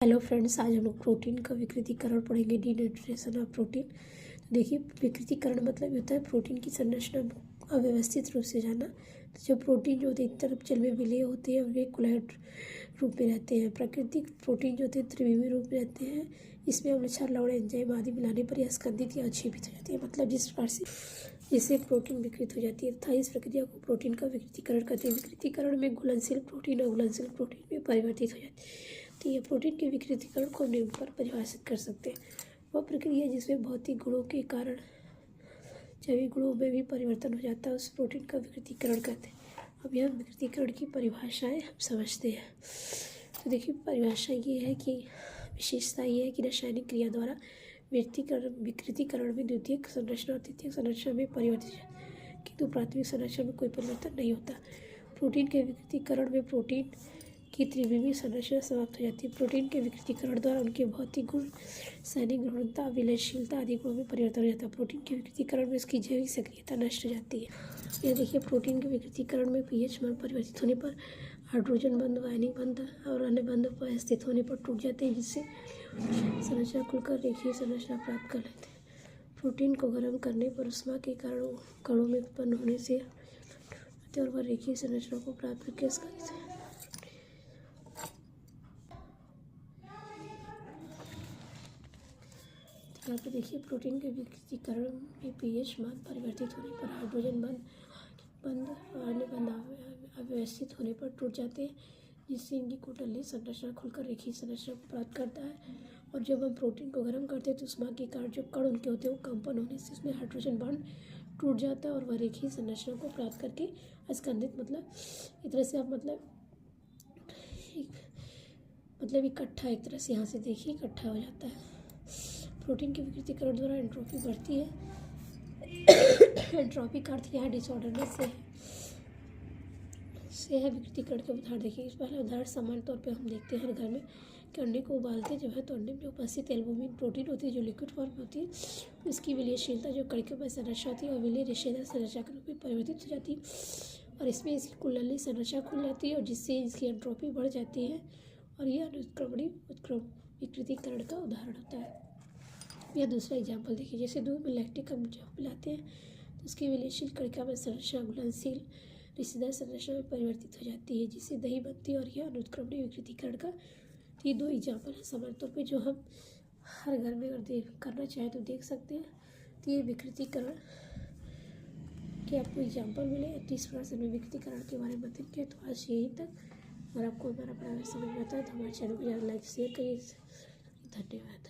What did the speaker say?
Hello friends, आज हम लोग प्रोटीन का विकृतीकरण पढ़ेंगे। Denaturation of protein. तो देखिए, विकृतीकरण मतलब ये होता है प्रोटीन की संरचना अव्यवस्थित रूप से जाना। तो जो प्रोटीन जो होते हैं एक तरफ जल में विलय होते हैं, वे कोलॉइड रूप में रहते हैं। प्राकृतिक प्रोटीन जो होते हैं त्रिविमीय रूप में रहते हैं। इसमें अम्ल क्षार लवण एंजाइम आदि मिलाने पर यह स्कंदित या अक्षेपित हो जाती है। मतलब जिस प्रकार से जिससे प्रोटीन विकृत हो जाती है तथा इस प्रक्रिया को प्रोटीन का विकृतीकरण कहते हैं। विकृतीकरण में घुलनशील प्रोटीन अघुलनशील प्रोटीन में परिवर्तित हो जाती है। तो ये प्रोटीन के विकृतीकरण को निम्न पर परिभाषित कर सकते हैं। वह प्रक्रिया जिसमें भौतिक गुणों के कारण जैविक गुणों में भी परिवर्तन हो जाता है उस प्रोटीन का विकृतीकरण कहते हैं। अब यह विकृतीकरण की परिभाषाएं हम समझते हैं। तो देखिए, परिभाषा ये है कि विशेषता ये है कि रासायनिक क्रिया द्वारा विकृतीकरण में द्वितीयक संरचना और तृतीयक संरचना में परिवर्तित हो जाती है, किंतु प्राथमिक संरचना में कोई परिवर्तन नहीं होता। प्रोटीन के विकृतीकरण में प्रोटीन की त्रिविमीय संरचना समाप्त हो जाती है। प्रोटीन के विकृतीकरण द्वारा उनके भौतिक गुण, रासायनिक घनत्व, विलयशीलता आदि गुणों में परिवर्तन हो जाता है। प्रोटीन के विकृतीकरण में उसकी जैविक सक्रियता नष्ट हो जाती है। यह देखिए, प्रोटीन के विकृतीकरण में पीएच मान परिवर्तित होने पर हाइड्रोजन बंध, आयनिक बंध और अन्य बंध पर स्थित होने पर टूट जाते हैं, जिससे संरचना खुलकर रेखीय संरचना प्राप्त कर लेते हैं। प्रोटीन को गर्म करने पर ऊष्मा के कारण कणों में उत्पन्न होने से और वह रेखीय संरचना को प्राप्त करके स्खलित है। यहाँ पे देखिए, प्रोटीन के विकृतीकरण में पीएच मान परिवर्तित होने पर हाइड्रोजन बंध और अन्य बंध अव्यवस्थित होने पर टूट जाते हैं, जिससे इनकी कोटलीय संरचना खुलकर रेखीय संरचना को प्राप्त करता है। और जब हम प्रोटीन को गर्म करते हैं तो ऊष्मा के कारण जो कण उनके होते हैं वो कंपन होने से उसमें हाइड्रोजन बॉन्ड टूट जाता है और वह रेखीय संरचना को प्राप्त करके स्कंदित, मतलब एक तरह से आप मतलब इकट्ठा, एक तरह से यहाँ से देखिए इकट्ठा हो जाता है। प्रोटीन के विकृतीकरण द्वारा एंट्रोपी बढ़ती है। एंट्रोपी का अर्थ यह डिसऑर्डरनेस से है। विकृतीकरण के उदाहरण देखिए। इस पहला उदाहरण सामान्य तौर पे हम देखते हैं हर घर में कि अंडे को उबालते जब है तो अंडे में उपस्थित एल्बुमिन प्रोटीन होती है जो लिक्विड फॉर्म में होती है। इसकी विलयशीलता जो कणिकामय संरचना होती है और विलय रेशेदार संरचना के रूप में परिवर्तित हो जाती है और इसमें इसकी कुंडली संरचना खुल जाती है और जिससे इसकी एंट्रोपी बढ़ जाती है और यह अनुत्क्रमणीय विकृतीकरण का उदाहरण होता है। यह दूसरा एग्जाम्पल देखिए, जैसे दूध में लैक्टिक अम्ल जब मिलाते हैं तो उसकी विलयशील कणिकामय संरचना घुलनशील रेशेदार संरचना में परिवर्तित हो जाती है, जिससे दही बनती है और यह अनुत्क्रमणीय विकृतीकरण का। ये दो एग्जाम्पल है सामान्य तौर पे जो हम हर घर में अगर करना चाहें तो देख सकते हैं। तो ये विकृतीकरण के आपको एग्जाम्पल मिले। तो इस प्रकार से हमने विकृतीकरण के बारे में बताया किया। तो आज यहीं तक। और आपको हमारा पढ़ाई समझ में आता है तो हमारे चैनल को ज़्यादा लाइक शेयर करिए। धन्यवाद।